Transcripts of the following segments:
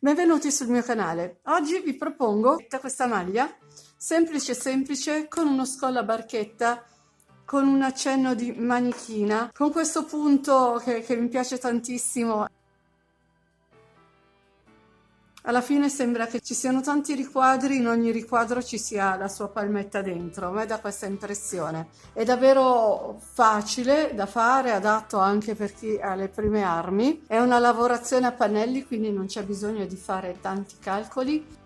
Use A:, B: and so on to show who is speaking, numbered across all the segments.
A: Benvenuti sul mio canale. Oggi vi propongo questa maglia semplice semplice con uno scollo a barchetta, con un accenno di manichina, con questo punto che mi piace tantissimo. Alla fine sembra che ci siano tanti riquadri, in ogni riquadro ci sia la sua palmetta dentro. A me dà questa impressione. È davvero facile da fare, adatto anche per chi ha le prime armi. È una lavorazione a pannelli, quindi non c'è bisogno di fare tanti calcoli.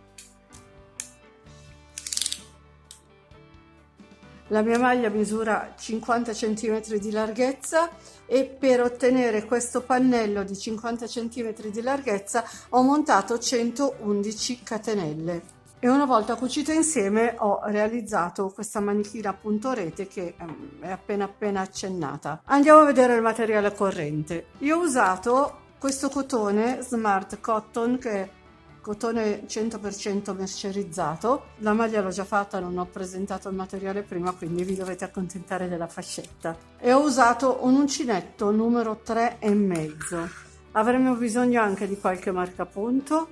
A: La mia maglia misura 50 cm di larghezza e per ottenere questo pannello di 50 cm di larghezza ho montato 111 catenelle e una volta cucite insieme ho realizzato questa manichina a punto rete che è appena accennata. Andiamo a vedere il materiale corrente. Io ho usato questo cotone Smart Cotton, che è cotone 100% mercerizzato. La maglia l'ho già fatta, non ho presentato il materiale prima, quindi vi dovete accontentare della fascetta. E ho usato un uncinetto numero 3,5. Avremo bisogno anche di qualche marcapunto,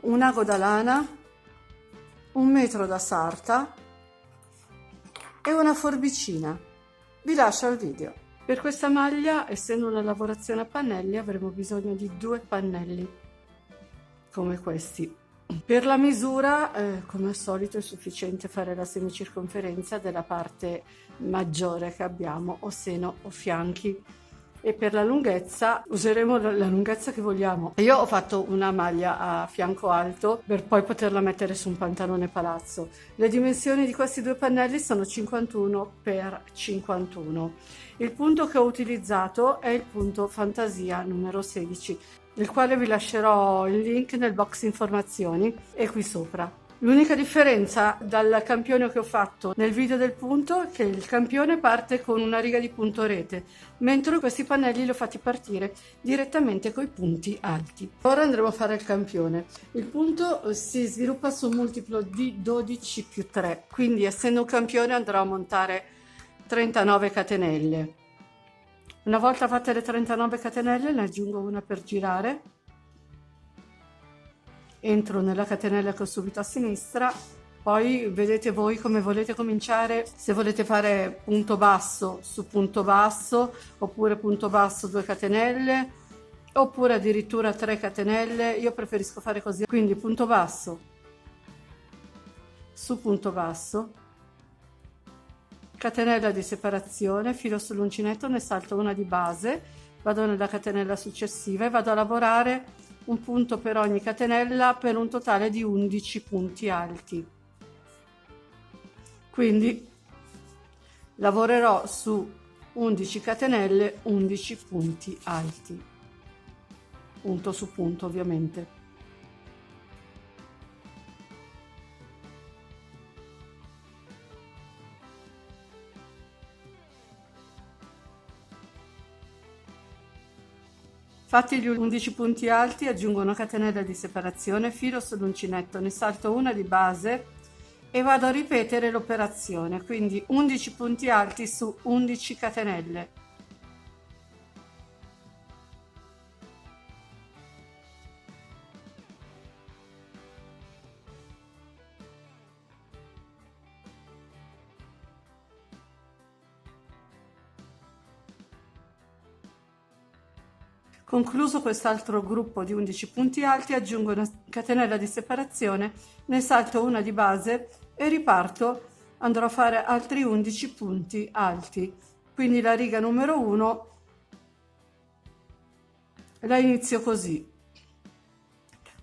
A: un ago da lana, un metro da sarta e una forbicina. Vi lascio al video. Per questa maglia, essendo una lavorazione a pannelli, avremo bisogno di 2 pannelli come questi. Per la misura, come al solito, è sufficiente fare la semicirconferenza della parte maggiore che abbiamo, o seno o fianchi, e per la lunghezza useremo la lunghezza che vogliamo. Io ho fatto una maglia a fianco alto per poi poterla mettere su un pantalone palazzo. Le dimensioni di questi 2 pannelli sono 51 x 51. Il punto che ho utilizzato è il punto Fantasia numero 16, del quale vi lascerò il link nel box informazioni e qui sopra. L'unica differenza dal campione che ho fatto nel video del punto è che il campione parte con una riga di punto rete, mentre questi pannelli li ho fatti partire direttamente coi punti alti. Ora andremo a fare il campione. Il punto si sviluppa su un multiplo di 12 più 3, quindi essendo un campione andrò a montare 39 catenelle. Una volta fatte le 39 catenelle ne aggiungo una per girare, entro nella catenella che ho subito a sinistra, poi vedete voi come volete cominciare, se volete fare punto basso su punto basso, oppure punto basso 2 catenelle, oppure addirittura 3 catenelle. Io preferisco fare così, quindi punto basso su punto basso, catenella di separazione, filo sull'uncinetto, ne salto una di base, vado nella catenella successiva e vado a lavorare un punto per ogni catenella per un totale di 11 punti alti. Quindi lavorerò su 11 catenelle 11 punti alti, punto su punto ovviamente. Fatti gli 11 punti alti, aggiungo una catenella di separazione, filo sull'uncinetto, ne salto una di base e vado a ripetere l'operazione, quindi 11 punti alti su 11 catenelle. Concluso quest'altro gruppo di 11 punti alti, aggiungo una catenella di separazione, ne salto una di base e riparto. Andrò a fare altri 11 punti alti, quindi la riga numero 1 la inizio così: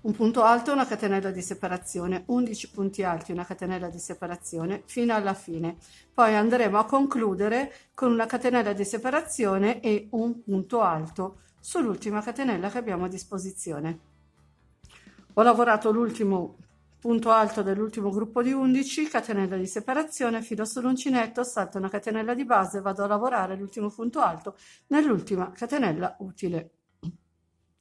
A: un punto alto, una catenella di separazione, 11 punti alti, una catenella di separazione fino alla fine. Poi andremo a concludere con una catenella di separazione e un punto alto sull'ultima catenella che abbiamo a disposizione. Ho lavorato l'ultimo punto alto dell'ultimo gruppo di 11, catenella di separazione, filo sull'uncinetto, salto una catenella di base, vado a lavorare l'ultimo punto alto nell'ultima catenella utile.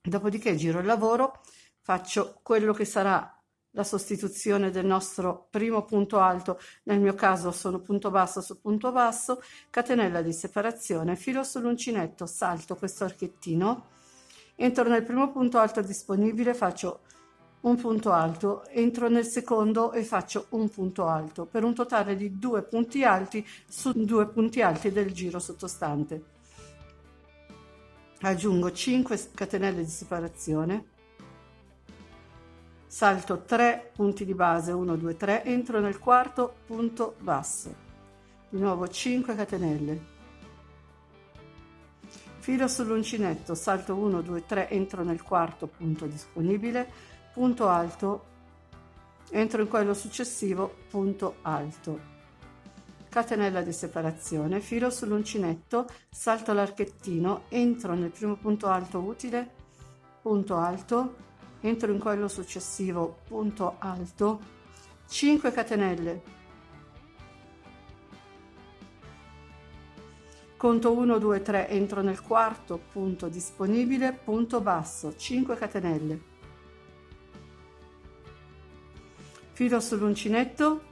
A: Dopodiché giro il lavoro, faccio quello che sarà la sostituzione del nostro primo punto alto, nel mio caso sono punto basso su punto basso, catenella di separazione, filo sull'uncinetto, salto questo archettino entro nel primo punto alto disponibile, faccio un punto alto, entro nel secondo e faccio un punto alto, per un totale di 2 punti alti su 2 punti alti del giro sottostante. Aggiungo 5 catenelle di separazione, salto 3 punti di base, 1, 2, 3, entro nel quarto punto basso, di nuovo 5 catenelle, filo sull'uncinetto, salto 1, 2, 3, entro nel quarto punto disponibile, punto alto, entro in quello successivo, punto alto, catenella di separazione, filo sull'uncinetto, salto l'archettino, entro nel primo punto alto utile, punto alto, entro in quello successivo, punto alto, 5 catenelle, conto 1, 2, 3, entro nel quarto punto disponibile, punto basso, 5 catenelle, filo sull'uncinetto,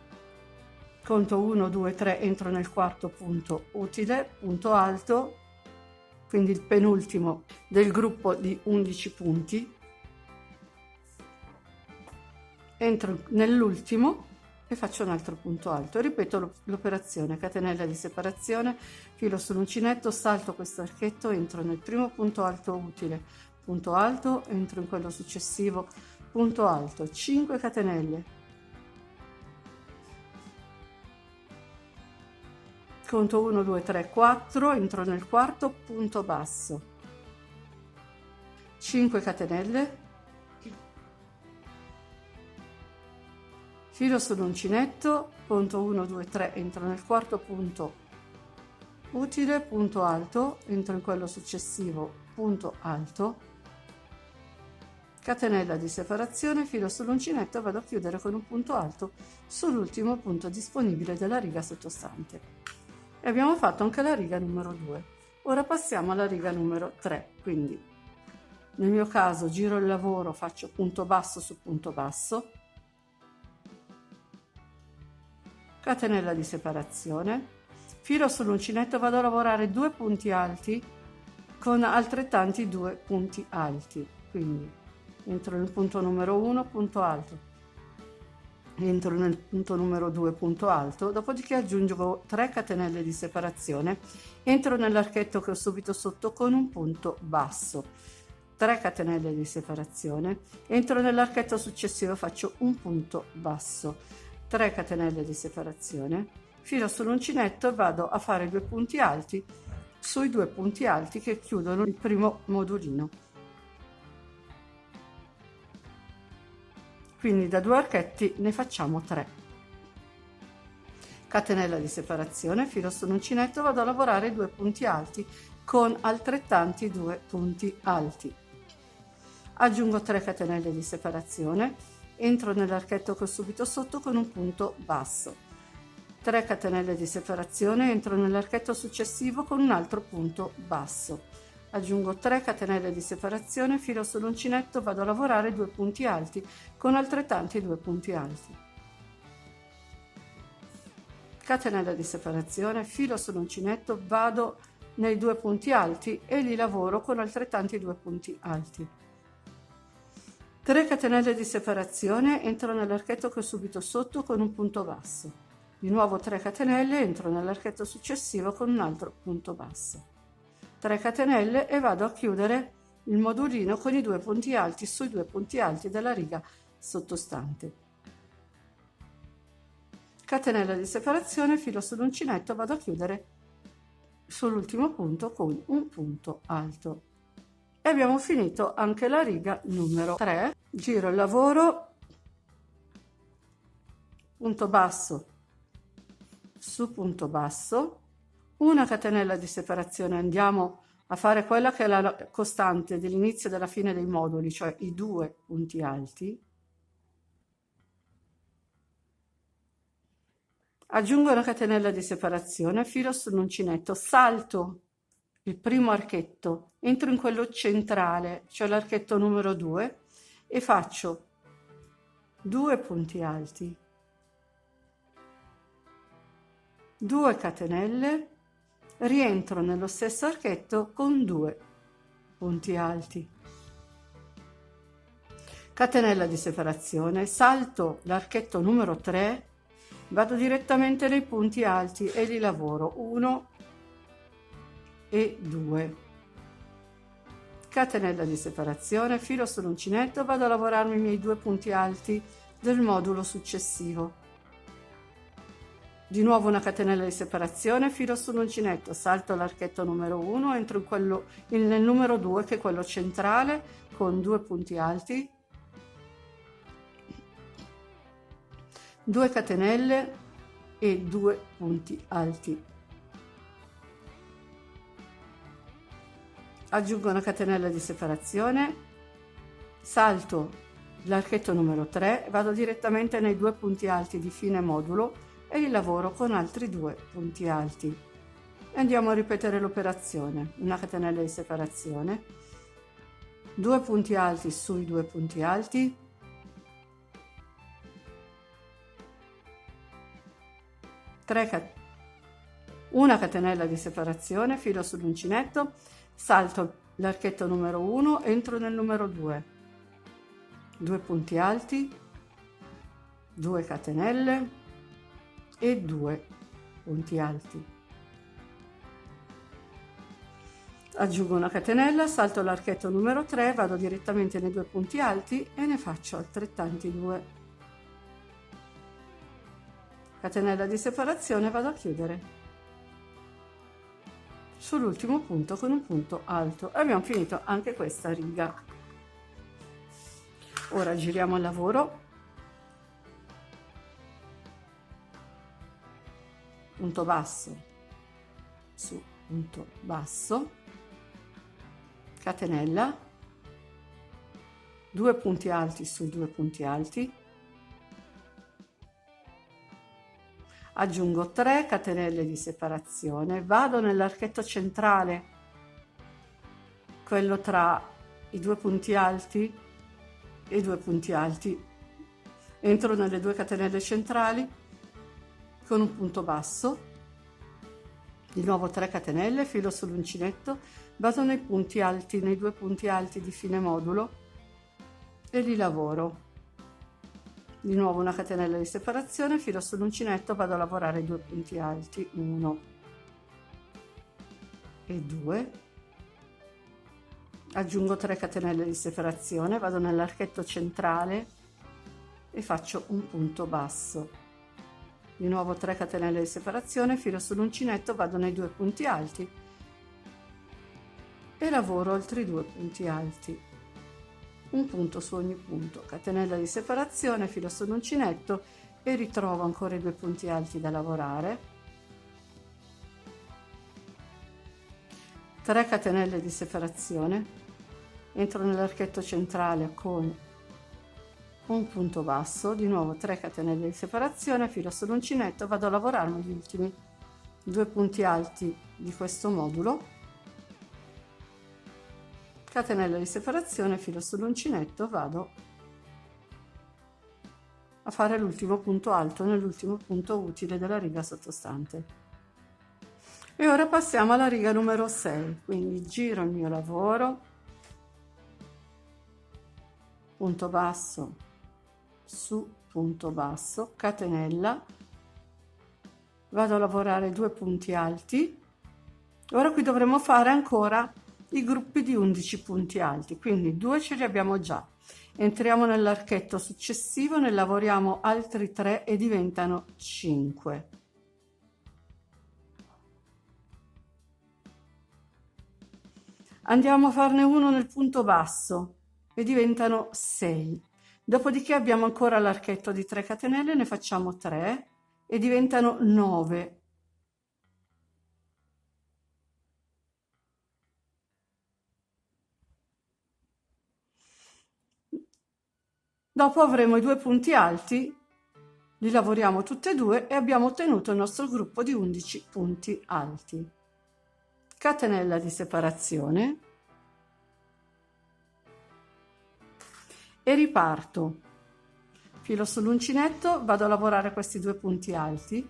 A: conto 1, 2, 3, entro nel quarto punto utile, punto alto, quindi il penultimo del gruppo di 11 punti, entro nell'ultimo e faccio un altro punto alto. Ripeto l'operazione, catenella di separazione, filo sull'uncinetto, salto questo archetto, entro nel primo punto alto utile, punto alto, entro in quello successivo, punto alto, 5 catenelle, conto 1, 2, 3, 4, entro nel quarto punto basso, 5 catenelle, filo sull'uncinetto, conto 1, 2, 3, entro nel quarto punto utile, punto alto, entro in quello successivo, punto alto, catenella di separazione, filo sull'uncinetto e vado a chiudere con un punto alto sull'ultimo punto disponibile della riga sottostante. E abbiamo fatto anche la riga numero 2. Ora passiamo alla riga numero 3, quindi nel mio caso giro il lavoro, faccio punto basso su punto basso, catenella di separazione, filo sull'uncinetto, vado a lavorare 2 punti alti con altrettanti 2 punti alti, quindi entro nel punto numero 1, punto alto, entro nel punto numero 2, punto alto, dopodiché aggiungo 3 catenelle di separazione, entro nell'archetto che ho subito sotto con un punto basso, 3 catenelle di separazione, entro nell'archetto successivo, faccio un punto basso, 3 catenelle di separazione, filo sull'uncinetto e vado a fare 2 punti alti sui 2 punti alti che chiudono il primo modulino. Quindi da 2 archetti ne facciamo 3. Catenella di separazione, filo sull'uncinetto, vado a lavorare 2 punti alti con altrettanti 2 punti alti. Aggiungo 3 catenelle di separazione, entro nell'archetto che ho subito sotto con un punto basso. 3 catenelle di separazione, entro nell'archetto successivo con un altro punto basso. Aggiungo 3 catenelle di separazione, filo sull'uncinetto, vado a lavorare 2 punti alti con altrettanti 2 punti alti. Catenella di separazione, filo sull'uncinetto, vado nei 2 punti alti e li lavoro con altrettanti 2 punti alti. 3 catenelle di separazione, entro nell'archetto che ho subito sotto con un punto basso. Di nuovo 3 catenelle, entro nell'archetto successivo con un altro punto basso. 3 catenelle e vado a chiudere il modulino con i 2 punti alti sui 2 punti alti della riga sottostante. Catenella di separazione, filo sull'uncinetto, vado a chiudere sull'ultimo punto con un punto alto. E abbiamo finito anche la riga numero 3. Giro il lavoro, punto basso su punto basso, una catenella di separazione, andiamo a fare quella che è la costante dell'inizio e della fine dei moduli, cioè i 2 punti alti, aggiungo una catenella di separazione, filo sull'uncinetto, salto il primo archetto, entro in quello centrale, cioè l'archetto numero 2, e faccio 2 punti alti, 2 catenelle, rientro nello stesso archetto con 2 punti alti, catenella di separazione, salto l'archetto numero 3, vado direttamente nei punti alti e li lavoro 1 e 2, catenella di separazione, filo sull'uncinetto, vado a lavorarmi i miei 2 punti alti del modulo successivo. Di nuovo una catenella di separazione, filo sull'uncinetto, salto l'archetto numero 1, entro nel numero 2 che è quello centrale con 2 punti alti, 2 catenelle e 2 punti alti. Aggiungo una catenella di separazione, salto l'archetto numero 3, vado direttamente nei 2 punti alti di fine modulo e li lavoro con altri 2 punti alti. E andiamo a ripetere l'operazione. Una catenella di separazione, 2 punti alti sui 2 punti alti, una catenella di separazione, filo sull'uncinetto, salto l'archetto numero 1, entro nel numero 2, 2 punti alti, 2 catenelle e 2 punti alti. Aggiungo una catenella, salto l'archetto numero 3, vado direttamente nei 2 punti alti e ne faccio altrettanti 2. Catenella di separazione, vado a chiudere sull'ultimo punto con un punto alto. Abbiamo finito anche questa riga. Ora giriamo il lavoro, punto basso su punto basso, catenella, 2 punti alti sui 2 punti alti, aggiungo 3 catenelle di separazione, vado nell'archetto centrale, quello tra i 2 punti alti e i 2 punti alti, entro nelle 2 catenelle centrali con un punto basso, di nuovo 3 catenelle, filo sull'uncinetto, vado nei punti alti, nei 2 punti alti di fine modulo e li lavoro. Di nuovo una catenella di separazione, filo sull'uncinetto, vado a lavorare i 2 punti alti, 1 e 2, aggiungo 3 catenelle di separazione, vado nell'archetto centrale e faccio un punto basso. Di nuovo 3 catenelle di separazione, filo sull'uncinetto, vado nei 2 punti alti e lavoro altri 2 punti alti, un punto su ogni punto, catenella di separazione, filo sull'uncinetto e ritrovo ancora i 2 punti alti da lavorare, 3 catenelle di separazione, entro nell'archetto centrale con un punto basso, di nuovo 3 catenelle di separazione, filo sull'uncinetto, vado a lavorarmi gli ultimi 2 punti alti di questo modulo, catenella di separazione, filo sull'uncinetto, vado a fare l'ultimo punto alto nell'ultimo punto utile della riga sottostante. E ora passiamo alla riga numero 6, quindi giro il mio lavoro, punto basso su punto basso, catenella, vado a lavorare 2 punti alti. Ora qui dovremo fare ancora i gruppi di 11 punti alti, quindi 2 ce li abbiamo già, entriamo nell'archetto successivo, ne lavoriamo altri 3 e diventano 5. Andiamo a farne uno nel punto basso e diventano 6. Dopodiché abbiamo ancora l'archetto di 3 catenelle, ne facciamo 3 e diventano 9. Dopo avremo i 2 punti alti, li lavoriamo tutti e 2 e abbiamo ottenuto il nostro gruppo di 11 punti alti. Catenella di separazione e riparto, filo sull'uncinetto, vado a lavorare questi 2 punti alti,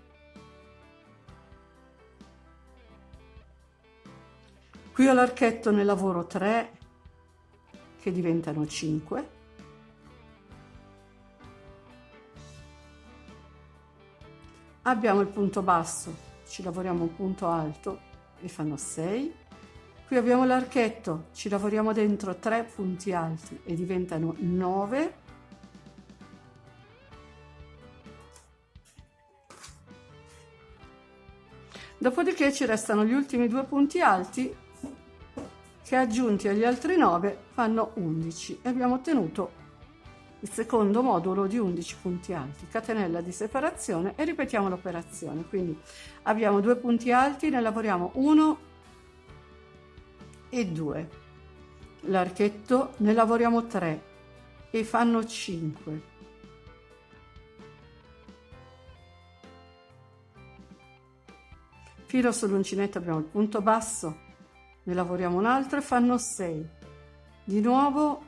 A: qui ho l'archetto, ne lavoro 3 che diventano 5, abbiamo il punto basso, ci lavoriamo un punto alto e fanno 6. Qui abbiamo l'archetto, ci lavoriamo dentro 3 punti alti e diventano 9. Dopodiché ci restano gli ultimi 2 punti alti che aggiunti agli altri 9 fanno 11 e abbiamo ottenuto il secondo modulo di 11 punti alti. Catenella di separazione e ripetiamo l'operazione. Quindi abbiamo 2 punti alti, ne lavoriamo 1 e 2. L'archetto ne lavoriamo 3 e fanno 5. Filo sull'uncinetto abbiamo il punto basso, ne lavoriamo un altro e fanno 6. Di nuovo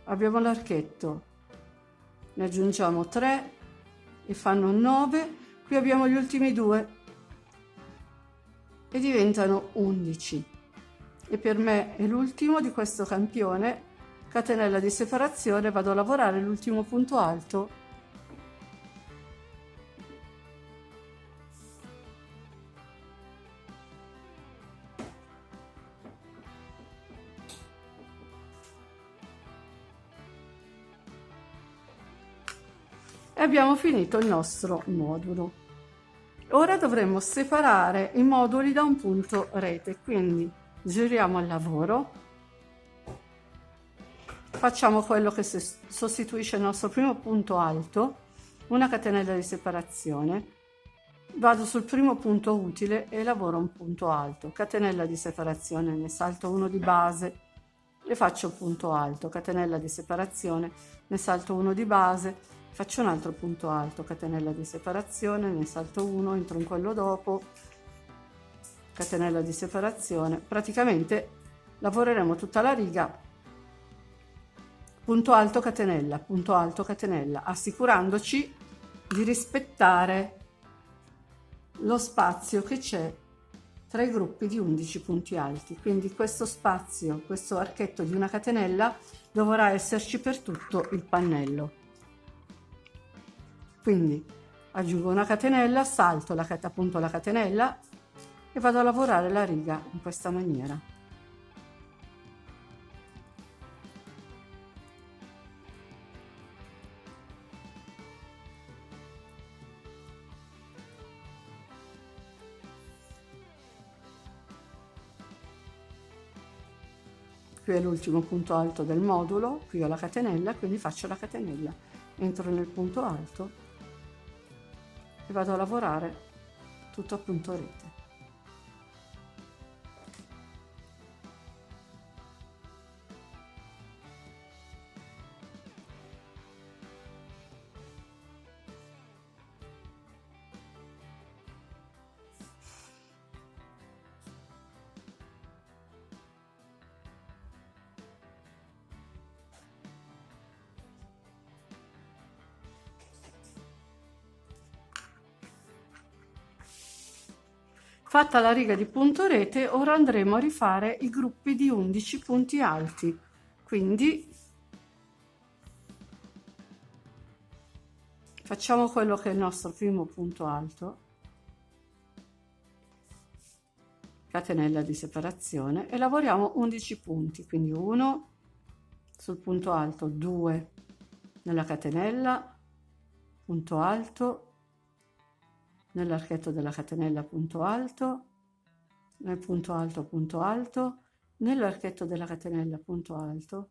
A: abbiamo l'archetto, ne aggiungiamo 3 e fanno 9. Qui abbiamo gli ultimi 2 e diventano 11. E per me è l'ultimo di questo campione. Catenella di separazione, vado a lavorare l'ultimo punto alto e abbiamo finito il nostro modulo. Ora dovremmo separare i moduli da un punto rete, quindi giriamo al lavoro, facciamo quello che sostituisce il nostro primo punto alto, una catenella di separazione, vado sul primo punto utile e lavoro un punto alto, catenella di separazione, ne salto uno di base e faccio un punto alto, catenella di separazione, ne salto uno di base, faccio un altro punto alto, catenella di separazione, ne salto uno, entro in quello dopo, catenella di separazione. Praticamente lavoreremo tutta la riga punto alto catenella, assicurandoci di rispettare lo spazio che c'è tra i gruppi di 11 punti alti. Quindi questo spazio, questo archetto di una catenella dovrà esserci per tutto il pannello. Quindi aggiungo una catenella, salto appunto la catenella e vado a lavorare la riga in questa maniera. Qui è l'ultimo punto alto del modulo, qui ho la catenella, quindi faccio la catenella, entro nel punto alto e vado a lavorare tutto a punto rete. Fatta la riga di punto rete, ora andremo a rifare i gruppi di 11 punti alti. Quindi facciamo quello che è il nostro primo punto alto, catenella di separazione, e lavoriamo 11 punti, quindi 1 sul punto alto, 2 nella catenella, punto alto, nell'archetto della catenella punto alto, nel punto alto, nell'archetto della catenella punto alto,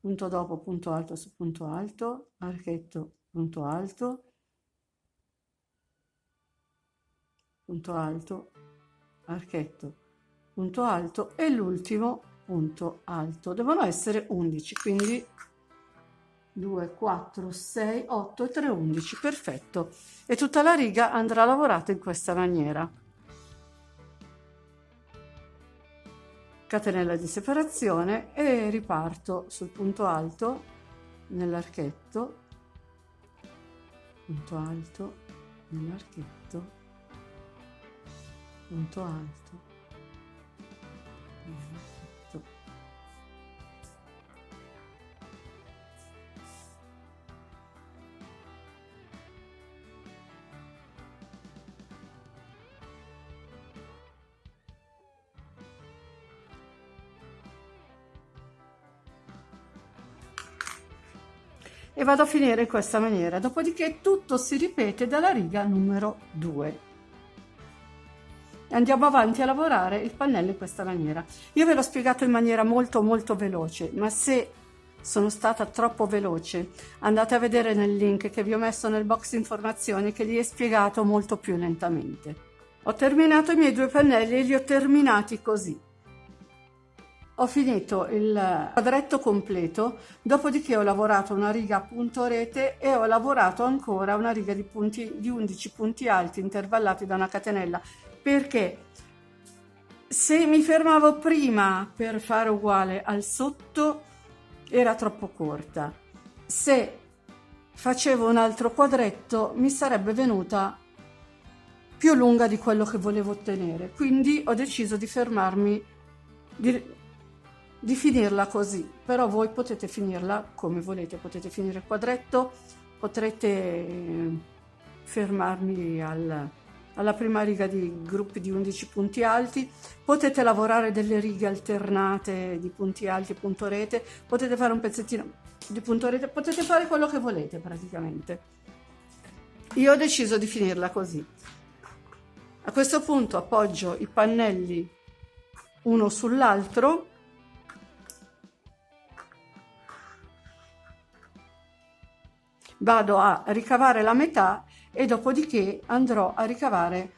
A: punto dopo punto alto su punto alto, archetto punto alto, archetto punto alto e l'ultimo punto alto. Devono essere 11, quindi 2, 4, 6, 8 e 3, 11, perfetto. E tutta la riga andrà lavorata in questa maniera. Catenella di separazione e riparto sul punto alto nell'archetto, punto alto nell'archetto, punto alto nell'archetto. e vado a finire in questa maniera, dopodiché tutto si ripete dalla riga numero 2. Andiamo avanti a lavorare il pannello in questa maniera. Io ve l'ho spiegato in maniera molto veloce, ma se sono stata troppo veloce andate a vedere nel link che vi ho messo nel box informazioni, che li è spiegato molto più lentamente. Ho terminato i miei 2 pannelli e li ho terminati così. Ho finito il quadretto completo, dopodiché ho lavorato una riga a punto rete e ho lavorato ancora una riga di 11 punti alti intervallati da una catenella, perché se mi fermavo prima per fare uguale al sotto era troppo corta. Se facevo un altro quadretto mi sarebbe venuta più lunga di quello che volevo ottenere, quindi ho deciso di fermarmi, di finirla così. Però voi potete finirla come volete, potete finire il quadretto, potrete fermarmi alla prima riga di gruppi di 11 punti alti, potete lavorare delle righe alternate di punti alti e punto rete, potete fare un pezzettino di punto rete, potete fare quello che volete praticamente. Io ho deciso di finirla così. A questo punto appoggio i pannelli uno sull'altro, vado a ricavare la metà e dopodiché andrò a ricavare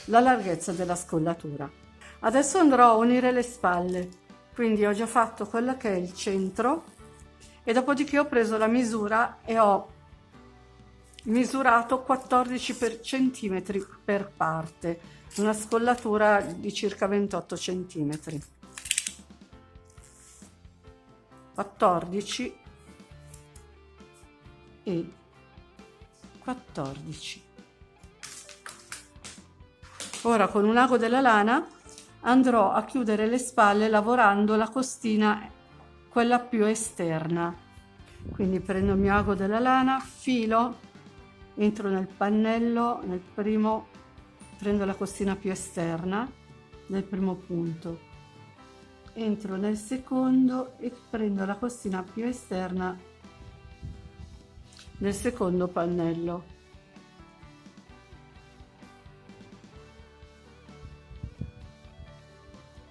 A: la larghezza della scollatura. Adesso andrò a unire le spalle, quindi ho già fatto quello che è il centro e dopodiché ho preso la misura e ho misurato 14 centimetri per parte, una scollatura di circa 28 centimetri. 14 e 14. Ora con un ago della lana andrò a chiudere le spalle lavorando la costina, quella più esterna. Quindi prendo il mio ago della lana, filo, entro nel pannello, nel primo, prendo la costina più esterna del primo punto, entro nel secondo e prendo la costina più esterna del secondo pannello.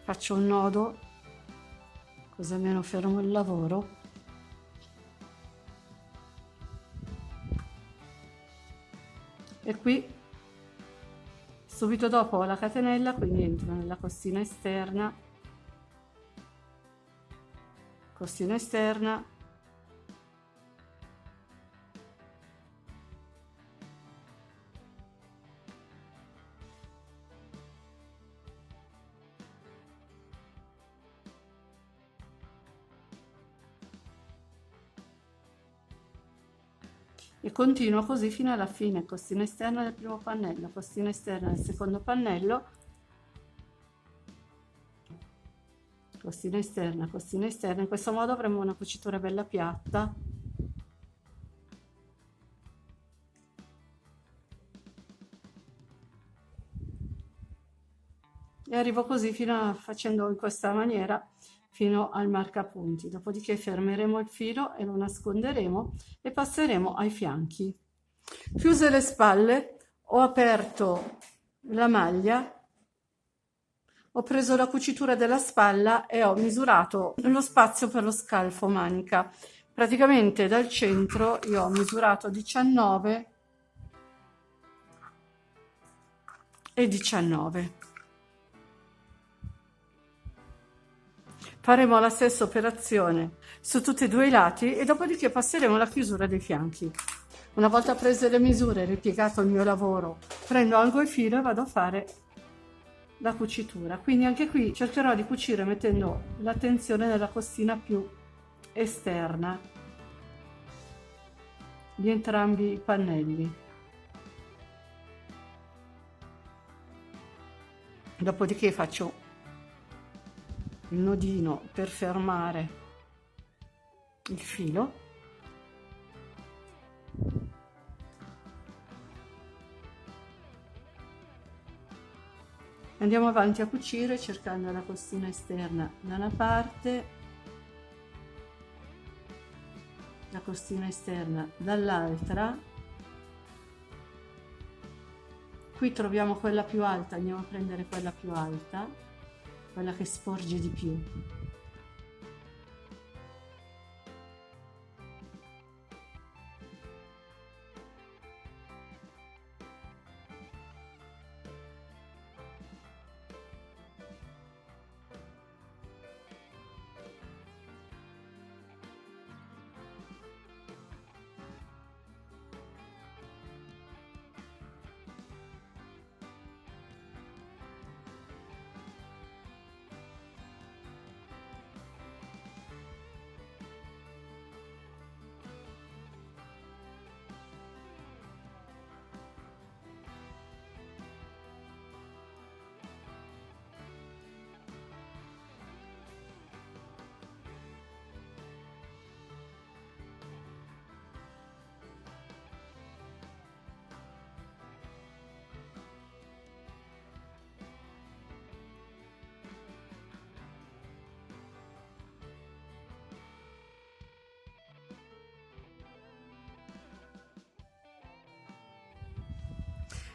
A: Faccio un nodo così almeno fermo il lavoro. E qui subito dopo ho la catenella, quindi entro nella costina esterna, e continuo così fino alla fine, costina esterna del primo pannello, costina esterna del secondo pannello, costina esterna, in questo modo avremo una cucitura bella piatta. E arrivo così facendo in questa maniera fino al marcapunti, dopodiché fermeremo il filo e lo nasconderemo e passeremo ai fianchi. Chiuse le spalle, ho aperto la maglia, ho preso la cucitura della spalla e ho misurato lo spazio per lo scalfo manica. Praticamente dal centro io ho misurato 19 e 19. Faremo la stessa operazione su tutti e 2 i lati e dopodiché passeremo alla chiusura dei fianchi. Una volta prese le misure e ripiegato il mio lavoro, prendo ago e filo e vado a fare la cucitura. Quindi anche qui cercherò di cucire mettendo l'attenzione nella costina più esterna di entrambi i pannelli. Dopodiché faccio il nodino per fermare il filo andiamo avanti a cucire cercando la costina esterna da una parte la costina esterna dall'altra. Qui troviamo quella più alta, andiamo a prendere quella più alta, quella che sporge di più.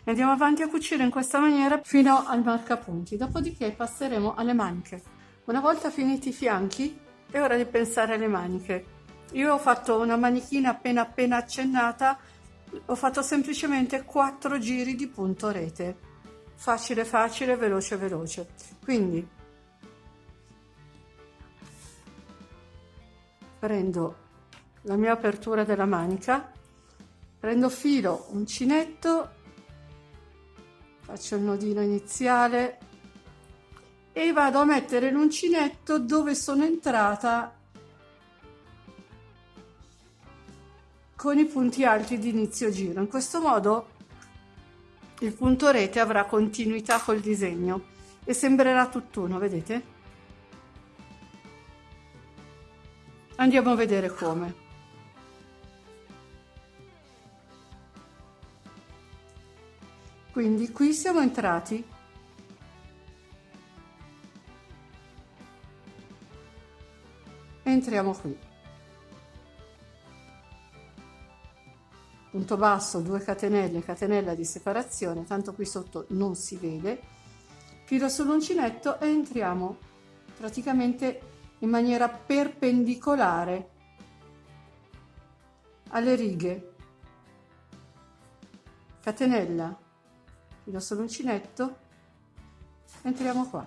A: Andiamo avanti a cucire in questa maniera fino al marcapunti, dopodiché passeremo alle maniche. Una volta finiti i fianchi è ora di pensare alle maniche. Io ho fatto una manichina appena accennata, ho fatto semplicemente 4 giri di punto rete, facile facile, veloce veloce. Quindi prendo la mia apertura della manica, prendo filo uncinetto, faccio il nodino iniziale e vado a mettere l'uncinetto dove sono entrata con i punti alti di inizio giro. In questo modo il punto rete avrà continuità col disegno e sembrerà tutt'uno, vedete? Andiamo a vedere come. Quindi qui siamo entrati, entriamo qui, punto basso, 2 catenelle, catenella di separazione, tanto qui sotto non si vede, filo sull'uncinetto e entriamo praticamente in maniera perpendicolare alle righe, catenella, filo sull'uncinetto, entriamo qua,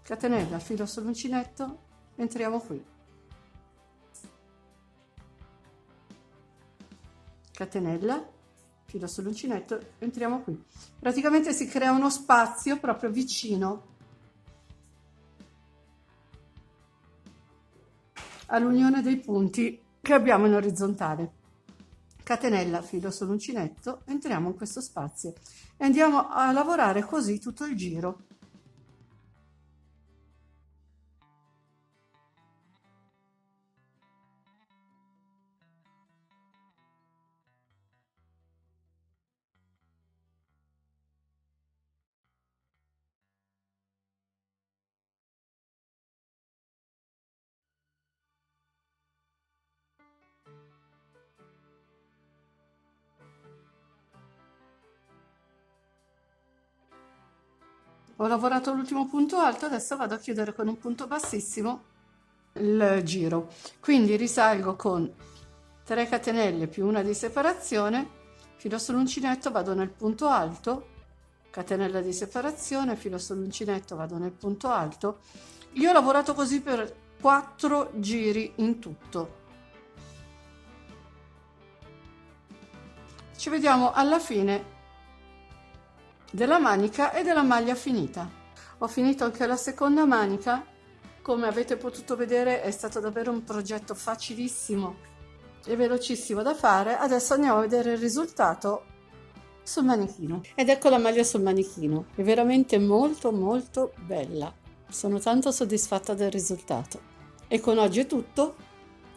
A: catenella, filo sull'uncinetto, entriamo qui, catenella, filo sull'uncinetto, entriamo qui. Praticamente si crea uno spazio proprio vicino all'unione dei punti che abbiamo in orizzontale. Catenella, filo sull'uncinetto, entriamo in questo spazio e andiamo a lavorare così tutto il giro. Ho lavorato l'ultimo punto alto, adesso vado a chiudere con un punto bassissimo il giro. Quindi risalgo con 3 catenelle più una di separazione, filo sull'uncinetto, vado nel punto alto, catenella di separazione, filo sull'uncinetto, vado nel punto alto. Io ho lavorato così per 4 giri in tutto. Ci vediamo alla fine della manica e della maglia finita. Ho finito anche la seconda manica. Come avete potuto vedere è stato davvero un progetto facilissimo e velocissimo da fare. Adesso andiamo a vedere il risultato sul manichino. Ed ecco la maglia sul manichino, è veramente molto molto bella. Sono tanto soddisfatta del risultato. E con oggi è tutto.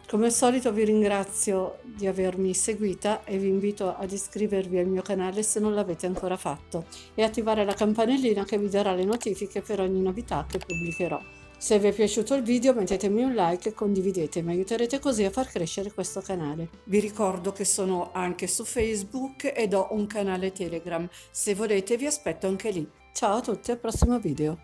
A: Come al solito vi ringrazio di avermi seguita e vi invito ad iscrivervi al mio canale se non l'avete ancora fatto e attivare la campanellina che vi darà le notifiche per ogni novità che pubblicherò. Se vi è piaciuto il video mettetemi un like e condividete, mi aiuterete così a far crescere questo canale. Vi ricordo che sono anche su Facebook ed ho un canale Telegram, se volete vi aspetto anche lì. Ciao a tutti, al prossimo video.